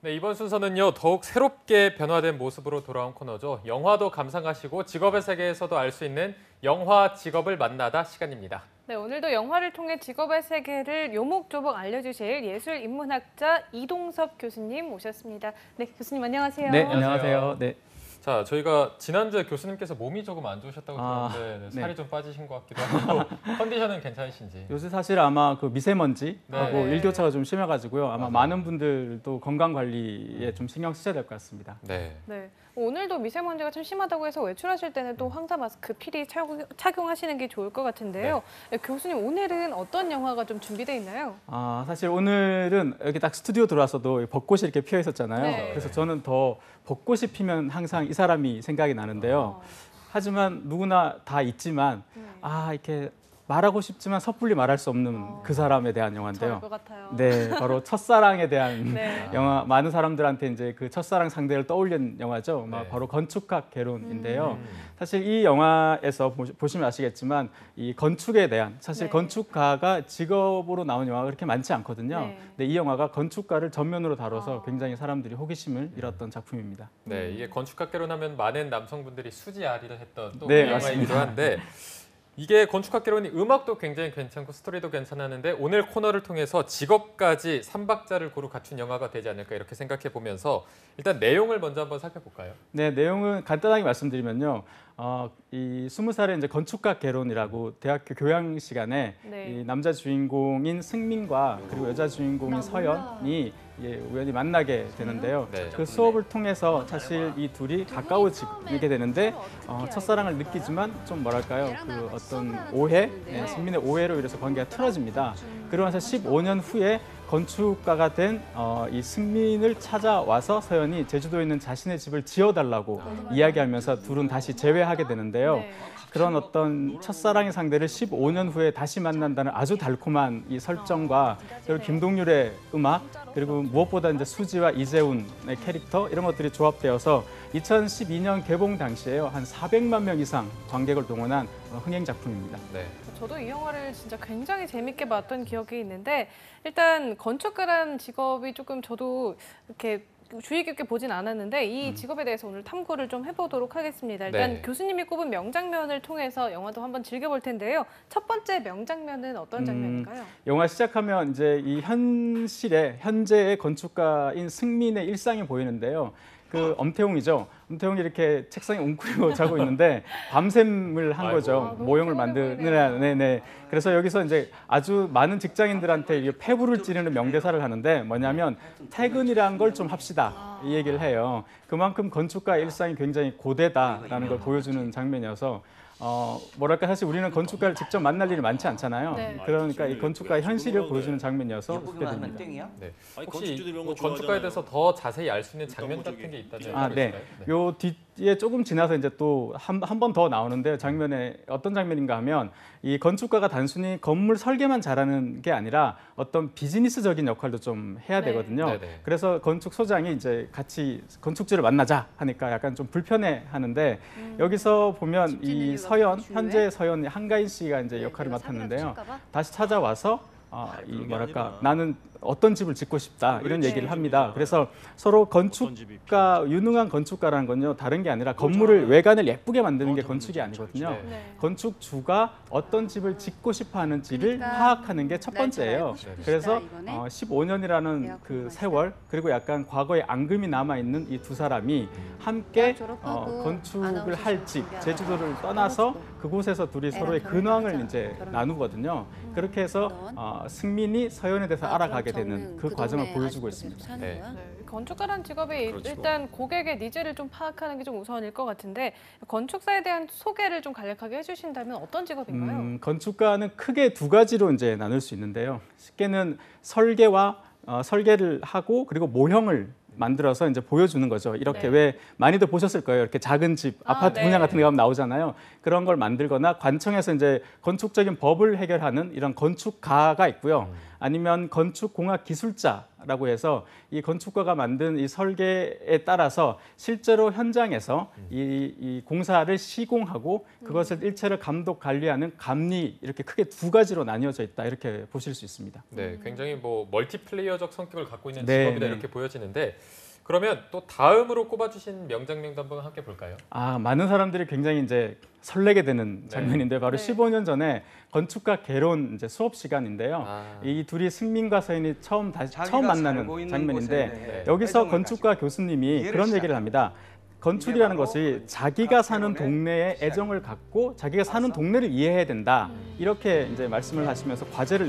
네, 이번 순서는요, 더욱 새롭게 변화된 모습으로 돌아온 코너죠. 영화도 감상하시고 직업의 세계에서도 알 수 있는 영화 직업을 만나다 시간입니다. 네, 오늘도 영화를 통해 직업의 세계를 요목조목 알려주실 예술인문학자 이동섭 교수님 모셨습니다. 네, 교수님 안녕하세요. 네, 안녕하세요. 네. 자, 저희가 지난주에 교수님께서 몸이 조금 안 좋으셨다고 들었는데 살이 네. 좀 빠지신 것 같기도 하고 컨디션은 괜찮으신지? 요새 사실 아마 그 미세먼지하고 네. 일교차가 좀 심해가지고요. 아마 맞아요. 많은 분들도 건강 관리에 좀 신경 쓰셔야 될 것 같습니다. 네. 네, 오늘도 미세먼지가 좀 심하다고 해서 외출하실 때는 또 황사 마스크 필히 착용하시는 게 좋을 것 같은데요. 네, 교수님 오늘은 어떤 영화가 좀 준비되어 있나요? 사실 오늘은 여기 딱 스튜디오 들어와서도 벚꽃이 이렇게 피어 있었잖아요. 네. 그래서 저는 더 벚꽃이 피면 항상 이 사람이 생각이 나는데요. 하지만 누구나 다 있지만 이렇게 말하고 싶지만 섣불리 말할 수 없는 그 사람에 대한 영화인데요. 저럴 것 같아요. 네, 바로 첫사랑에 대한 네. 영화. 많은 사람들한테 이제 그 첫사랑 상대를 떠올린 영화죠. 네. 바로 건축학 개론인데요. 사실 이 영화에서 보시면 아시겠지만 이 건축에 대한 사실 네. 건축가가 직업으로 나온 영화가 그렇게 많지 않거든요. 네. 근데 이 영화가 건축가를 전면으로 다뤄서 굉장히 사람들이 호기심을 잃었던 작품입니다. 네, 이게 건축학개론 하면 많은 남성분들이 수지아리를 했던 또 네, 영화이기도 맞습니다. 한데 이게 건축학개론이 음악도 굉장히 괜찮고 스토리도 괜찮았는데 오늘 코너를 통해서 직업까지 삼박자를 고루 갖춘 영화가 되지 않을까 이렇게 생각해 보면서 일단 내용을 먼저 한번 살펴볼까요? 네, 내용은 간단하게 말씀드리면요. 이 20살의 이제 건축가 개론이라고 대학교 교양 시간에 네. 이 남자 주인공인 승민과 그리고 여자 주인공인 서연이 우연히 만나게 되는데요. 네. 그 수업을 통해서 사실 이 둘이 가까워지게 되는데 첫사랑을 느끼지만 좀 뭐랄까요? 그 어떤 오해, 승민의 오해로 인해서 관계가 틀어집니다. 그러면서 15년 후에 건축가가 된 이 승민을 찾아와서 서연이 제주도에 있는 자신의 집을 지어달라고 이야기하면서 둘은 다시 재회하게 되는데요. 네. 그런 어떤 첫사랑의 상대를 15년 후에 다시 만난다는 아주 달콤한 이 설정과 그리고 김동률의 음악 그리고 무엇보다 이제 수지와 이재훈의 캐릭터 이런 것들이 조합되어서 2012년 개봉 당시에요. 한 400만 명 이상 관객을 동원한 흥행 작품입니다. 네. 저도 이 영화를 진짜 굉장히 재밌게 봤던 기억이 있는데 일단 건축가라는 직업이 조금 저도 이렇게 주의 깊게 보진 않았는데 이 직업에 대해서 오늘 탐구를 좀 해보도록 하겠습니다. 일단 네. 교수님이 꼽은 명장면을 통해서 영화도 한번 즐겨볼 텐데요. 첫 번째 명장면은 어떤 장면인가요? 영화 시작하면 이제 이 현재의 건축가인 승민의 일상이 보이는데요. 그 엄태웅이죠. 엄태웅이 이렇게 책상에 웅크리고 자고 있는데 밤샘을 한 거죠. 모형을 만드느라. 네네. 그래서 여기서 이제 아주 많은 직장인들한테 이게 폐부를 찌르는 명대사를 하는데 뭐냐면 퇴근이란 걸 좀 합시다. 이 얘기를 해요. 그만큼 건축가의 일상이 굉장히 고되다라는 걸 보여주는 장면이어서 뭐랄까 사실 우리는 건축가를 직접 만날 일이 많지 않잖아요. 네. 그러니까 이 건축가의 현실을 보여주는 장면이어서 웃게 됩니다. 네. 아니, 혹시 건축주들 이런 거 건축가에 대해서 더 자세히 알 수 있는 장면 어떤 같은 게 있다면 네. 있을까요? 요 뒤에 조금 지나서 이제 또 한 번 더 나오는데요. 장면에 어떤 장면인가 하면 이 건축가가 단순히 건물 설계만 잘하는 게 아니라 어떤 비즈니스적인 역할도 좀 해야 네. 되거든요. 네네. 그래서 건축소장이 이제 같이 건축주를 만나자 하니까 약간 좀 불편해 하는데 여기서 보면 이 서연, 현재 서연 한가인 씨가 이제 역할을 맡았는데요. 다시 찾아와서 이 뭐랄까 나는 어떤 집을 짓고 싶다 이런 얘기를 합니다. 그래서 서로 건축가 유능한 건축가라는 건요 다른 게 아니라 건물을 외관을 예쁘게 만드는 게 건축이 아니거든요. 네. 건축주가 어떤 집을 짓고 싶어 하는지를 파악하는 게 첫 번째예요. 그래서 15년이라는 그 세월 그리고 약간 과거의 앙금이 남아 있는 이 두 사람이 함께 건축을 할 집 제주도를 떠나서 그곳에서 둘이 서로의 근황을 이제 나누거든요. 그렇게 해서 승민이 서연에 대해서 알아가게 되는 그 과정을 보여주고 있습니다. 네. 네, 건축가라는 직업이 일단 고객의 니즈를 좀 파악하는 게 좀 우선일 것 같은데 건축사에 대한 소개를 좀 간략하게 해주신다면 어떤 직업인가요? 건축가는 크게 두 가지로 이제 나눌 수 있는데요. 쉽게는 설계를 하고 그리고 모형을 만들어서 이제 보여주는 거죠. 이렇게 네. 왜 많이들 보셨을 거예요. 이렇게 작은 집, 아파트 네. 분양 같은 데 가면 나오잖아요. 그런 걸 만들거나 관청에서 이제 건축적인 법을 해결하는 이런 건축가가 있고요. 아니면 건축공학 기술자라고 해서 이 건축가가 만든 이 설계에 따라서 실제로 현장에서 이 공사를 시공하고 그것을 일체를 감독 관리하는 감리 이렇게 크게 두 가지로 나뉘어져 있다 이렇게 보실 수 있습니다. 네, 굉장히 뭐 멀티플레이어적 성격을 갖고 있는 네, 직업이다 네. 이렇게 보여지는데 그러면 또 다음으로 꼽아주신 명장면도 한번 함께 볼까요? 많은 사람들이 굉장히 이제 설레게 되는 네. 장면인데 바로 네. 15년 전에 건축가 개론 이제 수업 시간인데요. 아. 이 둘이 승민과 서인이 처음 자기가 만나는 살고 있는 장면인데 곳에 네. 여기서 애정을 건축가 가지고 교수님이 이해를 그런 얘기를 시작합니다. 합니다. 건축이라는 이게 바로 것이 그 자기가 사는 개론의 동네에 시작입니다. 애정을 갖고 자기가 사는 동네를 이해해야 된다. 이렇게 이제 말씀을 하시면서 과제를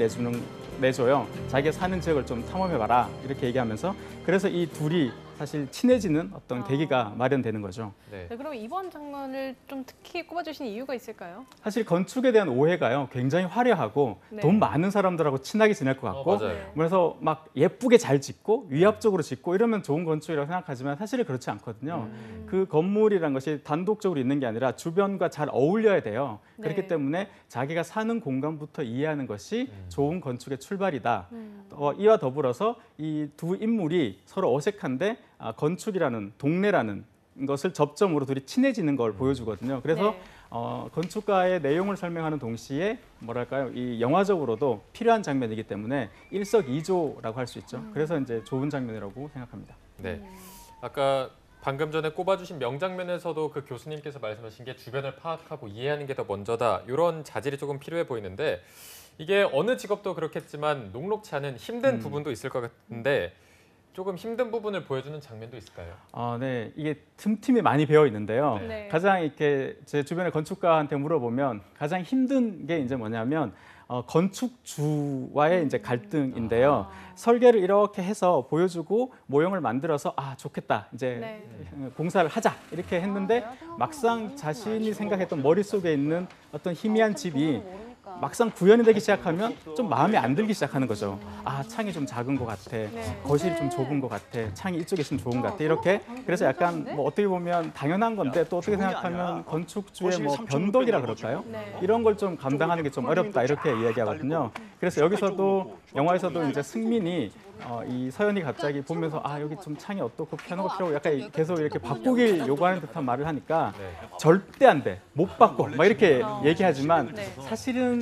내줘요. 자기가 사는 지역을 좀 탐험해봐라 이렇게 얘기하면서 그래서 이 둘이 사실 친해지는 어떤 계기가 마련되는 거죠. 네. 네, 그럼 이번 장면을 좀 특히 꼽아주신 이유가 있을까요? 사실 건축에 대한 오해가요. 굉장히 화려하고 네. 돈 많은 사람들하고 친하게 지낼 것 같고 맞아요. 네. 그래서 막 예쁘게 잘 짓고 위압적으로 짓고 이러면 좋은 건축이라고 생각하지만 사실은 그렇지 않거든요. 그 건물이란 것이 단독적으로 있는 게 아니라 주변과 잘 어울려야 돼요. 그렇기 네. 때문에 자기가 사는 공간부터 이해하는 것이 좋은 건축의 출발이다. 음. 이와 더불어서 이 두 인물이 서로 어색한데 건축이라는 동네라는 것을 접점으로 둘이 친해지는 걸 보여주거든요. 그래서 네. 건축가의 내용을 설명하는 동시에 뭐랄까요, 이 영화적으로도 필요한 장면이기 때문에 일석이조라고 할 수 있죠. 그래서 이제 좋은 장면이라고 생각합니다. 네. 아까 방금 전에 꼽아주신 명장면에서도 그 교수님께서 말씀하신 게 주변을 파악하고 이해하는 게 더 먼저다. 이런 자질이 조금 필요해 보이는데 이게 어느 직업도 그렇겠지만 녹록치 않은 힘든 부분도 있을 것 같은데 조금 힘든 부분을 보여주는 장면도 있을까요? 네, 이게 틈틈이 많이 배어 있는데요. 네. 가장 이렇게 제 주변의 건축가한테 물어보면 가장 힘든 게 이제 뭐냐면 건축주와의 이제 갈등인데요. 설계를 이렇게 해서 보여주고 모형을 만들어서 좋겠다 이제 네. 공사를 하자 이렇게 했는데 막상 자신이 생각했던 머릿속에 있는 어떤 희미한 집이 막상 구현이 되기 시작하면 좀 마음에 안 들기 시작하는 거죠. 창이 좀 작은 것 같아. 거실이 좀 좁은 것 같아. 창이 이쪽에 있으면 좋은 것 같아. 이렇게 그래서 약간 뭐 어떻게 보면 당연한 건데 또 어떻게 생각하면 건축주의 뭐 변덕이라 그럴까요? 네. 이런 걸 좀 감당하는 게 좀 어렵다 이렇게 이야기하거든요. 그래서 여기서도 영화에서도 이제 승민이 이 서연이 갑자기 보면서 여기 좀 창이 어떻고 피아노가 필요하고 약간 계속 이렇게 바꾸길 요구하는 듯한 말을 하니까 네. 절대 안 돼, 못 바꿔 막 이렇게 얘기하지만 네. 사실은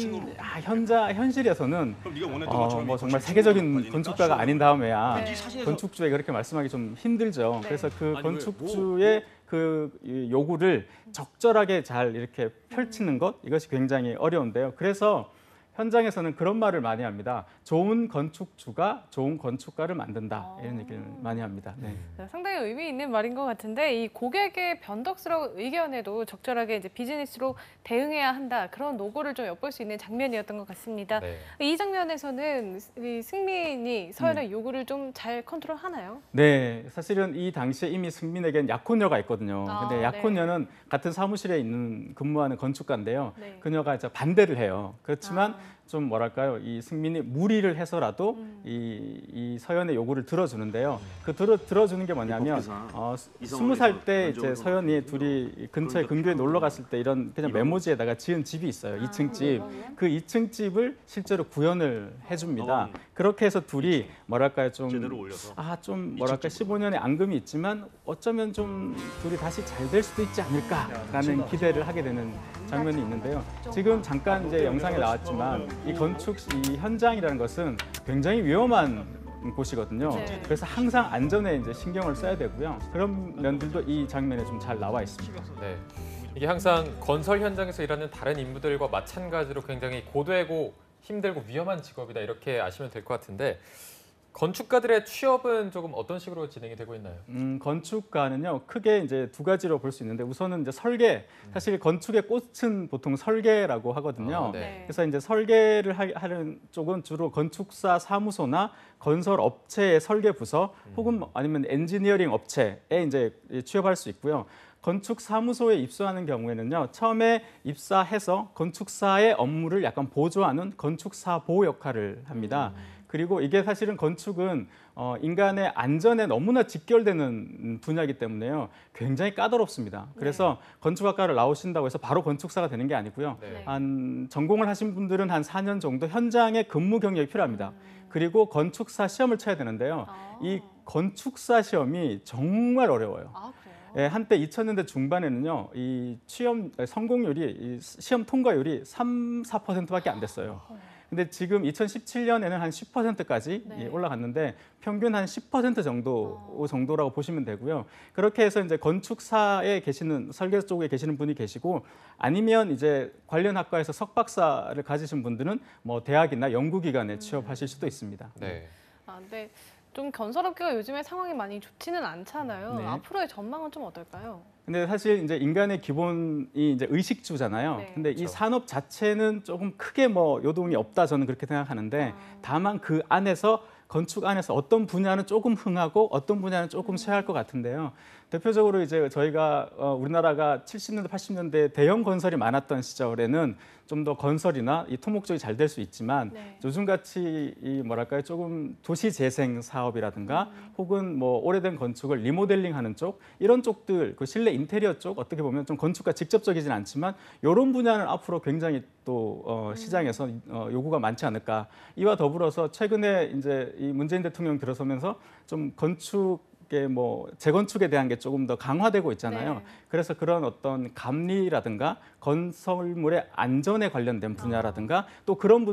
현실에서는 그럼 네가 원했던 것처럼 뭐 정말 세계적인 건축가가 아닌 다음에야 네. 건축주에 그렇게 말씀하기 좀 힘들죠. 네. 그래서 그 아니, 건축주의 그 요구를 적절하게 잘 이렇게 펼치는 것 이것이 굉장히 어려운데요. 그래서 현장에서는 그런 말을 많이 합니다. 좋은 건축주가 좋은 건축가를 만든다 이런 얘기를 많이 합니다. 네. 상당히 의미 있는 말인 것 같은데 이 고객의 변덕스러운 의견에도 적절하게 이제 비즈니스로 대응해야 한다 그런 노고를 좀 엿볼 수 있는 장면이었던 것 같습니다. 네. 이 장면에서는 이 승민이 서연의 요구를 좀 잘 컨트롤하나요? 네, 사실은 이 당시에 이미 승민에겐 약혼녀가 있거든요. 근데 네. 약혼녀는 같은 사무실에 있는 근무하는 건축가인데요. 네. 그녀가 이제 반대를 해요. 그렇지만 좀 뭐랄까요, 이 승민이 무리를 해서라도 이 서연의 요구를 들어주는데요. 그 들어주는 게 뭐냐면 20살 때 이제 서연이 둘이 근처에 근교에 놀러 갔을 때 이런 그냥 메모지에다가 지은 집이 있어요. 2층 집. 그 2층 집을 실제로 구현을 해줍니다. 그렇게 해서 둘이 뭐랄까요, 좀 뭐랄까 15년의 앙금이 있지만 어쩌면 좀 둘이 다시 잘 될 수도 있지 않을까라는 기대를 하게 되는 장면이 있는데요. 지금 잠깐 이제 영상에 나왔지만 이 건축 이 현장이라는 것은 굉장히 위험한 곳이거든요. 네. 그래서 항상 안전에 이제 신경을 써야 되고요. 그런 면들도 이 장면에 좀 잘 나와 있습니다. 네. 이게 항상 건설 현장에서 일하는 다른 인물들과 마찬가지로 굉장히 고되고 힘들고 위험한 직업이다 이렇게 아시면 될 것 같은데 건축가들의 취업은 조금 어떤 식으로 진행이 되고 있나요? 건축가는요 크게 이제 두 가지로 볼 수 있는데 우선은 이제 설계, 사실 건축의 꽃은 보통 설계라고 하거든요. 네. 그래서 이제 설계를 하는 쪽은 주로 건축사 사무소나 건설 업체의 설계 부서 혹은 아니면 엔지니어링 업체에 이제 취업할 수 있고요. 건축 사무소에 입소하는 경우에는요 처음에 입사해서 건축사의 업무를 약간 보조하는 건축사보 역할을 합니다. 그리고 이게 사실은 건축은 인간의 안전에 너무나 직결되는 분야이기 때문에요. 굉장히 까다롭습니다. 그래서 건축학과를 나오신다고 해서 바로 건축사가 되는 게 아니고요. 네. 전공을 하신 분들은 한 4년 정도 현장의 근무 경력이 필요합니다. 그리고 건축사 시험을 쳐야 되는데요. 이 건축사 시험이 정말 어려워요. 그래요? 예, 한때 2000년대 중반에는요, 이 취업 성공률이, 이 시험 통과율이 3~4%밖에 안 됐어요. 근데 지금 2017년에는 한 10%까지 네. 올라갔는데 평균 한 10% 정도라고 보시면 되고요. 그렇게 해서 이제 건축사에 계시는 설계 쪽에 계시는 분이 계시고 아니면 이제 관련 학과에서 석박사를 가지신 분들은 뭐 대학이나 연구기관에 취업하실 수도 있습니다. 네. 근데 좀 건설업계가 요즘에 상황이 많이 좋지는 않잖아요. 네. 앞으로의 전망은 좀 어떨까요? 근데 사실 이제 인간의 기본이 이제 의식주잖아요. 네. 근데 이 그렇죠. 산업 자체는 조금 크게 뭐 요동이 없다 저는 그렇게 생각하는데 다만 그 안에서 건축 안에서 어떤 분야는 조금 흥하고 어떤 분야는 조금 쇠할 것 같은데요. 대표적으로 이제 저희가 우리나라가 70년대, 80년대 대형 건설이 많았던 시절에는 좀 더 건설이나 이 토목 쪽이 잘 될 수 있지만 네. 요즘같이 이 뭐랄까요 조금 도시 재생 사업이라든가 혹은 뭐 오래된 건축을 리모델링하는 쪽 이런 쪽들 그 실내 인테리어 쪽 어떻게 보면 좀 건축과 직접적이진 않지만 이런 분야는 앞으로 굉장히 또 시장에서 요구가 많지 않을까. 이와 더불어서 최근에 이제 이 문재인 대통령 들어서면서 좀 건축의 뭐 재건축에 대한 게 조금 더 강화되고 있잖아요. 네. 그래서 그런 어떤 감리라든가 건설물의 안전에 관련된 분야라든가 또 그런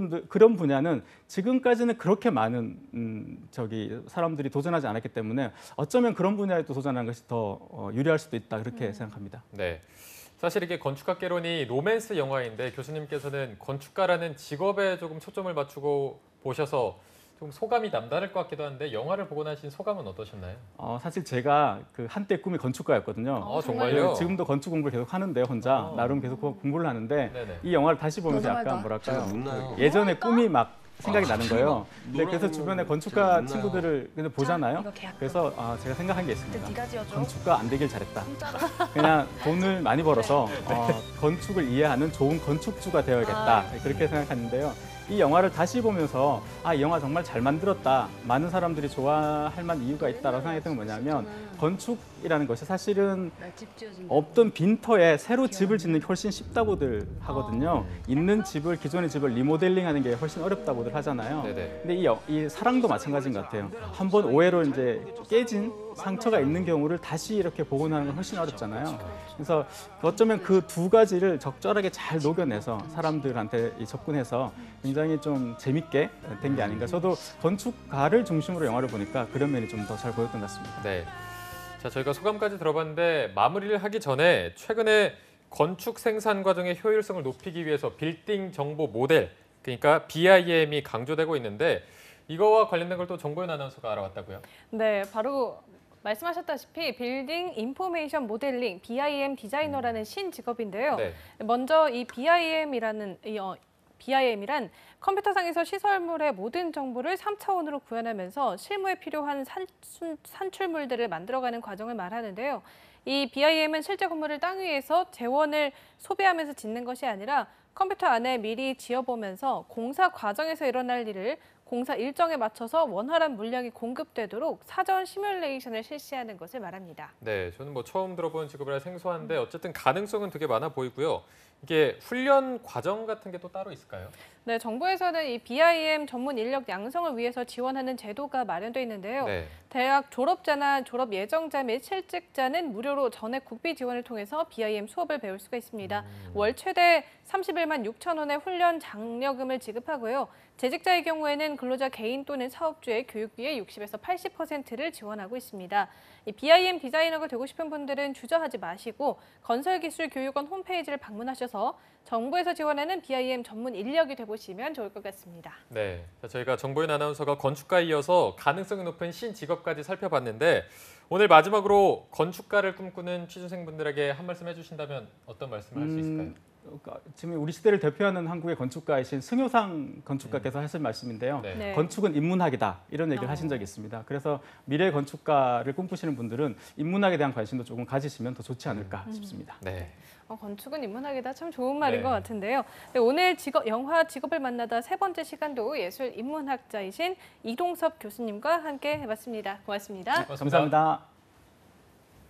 분야는 지금까지는 그렇게 많은 사람들이 도전하지 않았기 때문에 어쩌면 그런 분야에 또 도전하는 것이 더 유리할 수도 있다 그렇게 생각합니다. 네. 사실 이게 건축학개론이 로맨스 영화인데 교수님께서는 건축가라는 직업에 조금 초점을 맞추고 보셔서 좀 소감이 남다를 것 같기도 한데 영화를 보고 나신 소감은 어떠셨나요? 사실 제가 그 한때 꿈이 건축가였거든요. 정말요? 지금도 건축 공부를 계속 하는데 혼자 나름 계속 공부를 하는데 네네. 이 영화를 다시 보면서 약간 뭐랄까요 예전에 꿈이 막 생각이 나는 거예요. 근데 그래서 주변에 건축가 친구들을 그냥 보잖아요. 그래서 제가 생각한 게 있습니다. 건축가 안 되길 잘했다. 그냥 돈을 많이 벌어서 건축을 이해하는 좋은 건축주가 되어야겠다. 그렇게 생각하는데요. 이 영화를 다시 보면서 이 영화 정말 잘 만들었다. 많은 사람들이 좋아할 만한 이유가 있다라고 생각했던 건 뭐냐면 건축이라는 것이 사실은 없던 빈터에 새로 집을 짓는 게 훨씬 쉽다고들 하거든요. 있는 집을 기존의 집을 리모델링하는 게 훨씬 어렵다고들 하잖아요. 네네. 근데 이 사랑도 마찬가지인 것 같아요. 한번 오해로 이제 깨진 상처가 있는 경우를 다시 이렇게 복원하는 건 훨씬 어렵잖아요. 그래서 어쩌면 그 두 가지를 적절하게 잘 녹여내서 사람들한테 접근해서 굉장히 좀 재밌게 된 게 아닌가. 저도 건축가를 중심으로 영화를 보니까 그런 면이 좀 더 잘 보였던 것 같습니다. 네. 자, 저희가 소감까지 들어봤는데 마무리를 하기 전에 최근에 건축 생산 과정의 효율성을 높이기 위해서 빌딩 정보 모델, 그러니까 BIM이 강조되고 있는데 이거와 관련된 걸 또 정보연 아나운서가 알아왔다고요? 네, 바로 말씀하셨다시피 빌딩 인포메이션 모델링 BIM 디자이너라는 신직업인데요. 네. 먼저 이 BIM이란 컴퓨터상에서 시설물의 모든 정보를 3차원으로 구현하면서 실무에 필요한 산출물들을 만들어가는 과정을 말하는데요. 이 BIM은 실제 건물을 땅 위에서 재원을 소비하면서 짓는 것이 아니라 컴퓨터 안에 미리 지어보면서 공사 과정에서 일어날 일을 공사 일정에 맞춰서 원활한 물량이 공급되도록 사전 시뮬레이션을 실시하는 것을 말합니다. 네, 저는 뭐 처음 들어본 직업이라 생소한데 어쨌든 가능성은 되게 많아 보이고요. 이게 훈련 과정 같은 게 또 따로 있을까요? 네, 정부에서는 이 BIM 전문 인력 양성을 위해서 지원하는 제도가 마련돼 있는데요. 네. 대학 졸업자나 졸업 예정자 및 실직자는 무료로 전액 국비 지원을 통해서 BIM 수업을 배울 수가 있습니다. 월 최대 31만 6천 원의 훈련 장려금을 지급하고요. 재직자의 경우에는 근로자 개인 또는 사업주의 교육비의 60에서 80%를 지원하고 있습니다. 이 BIM 디자이너가 되고 싶은 분들은 주저하지 마시고 건설기술교육원 홈페이지를 방문하셔서 정부에서 지원하는 BIM 전문 인력이 되보시면 좋을 것 같습니다. 네, 자, 저희가 정보연 아나운서가 건축가에 이어서 가능성이 높은 신직업까지 살펴봤는데 오늘 마지막으로 건축가를 꿈꾸는 취준생분들에게 한 말씀 해주신다면 어떤 말씀을 할 수 있을까요? 지금 우리 시대를 대표하는 한국의 건축가이신 승효상 건축가께서 하신 말씀인데요. 네. 네. 건축은 인문학이다 이런 얘기를 하신 적이 있습니다. 그래서 미래 건축가를 꿈꾸시는 분들은 인문학에 대한 관심도 조금 가지시면 더 좋지 않을까 싶습니다. 네. 건축은 인문학이다 참 좋은 말인 네. 것 같은데요. 네, 오늘 영화 직업을 만나다 세 번째 시간도 예술 인문학자이신 이동섭 교수님과 함께 해봤습니다. 고맙습니다. 고맙습니다. 감사합니다.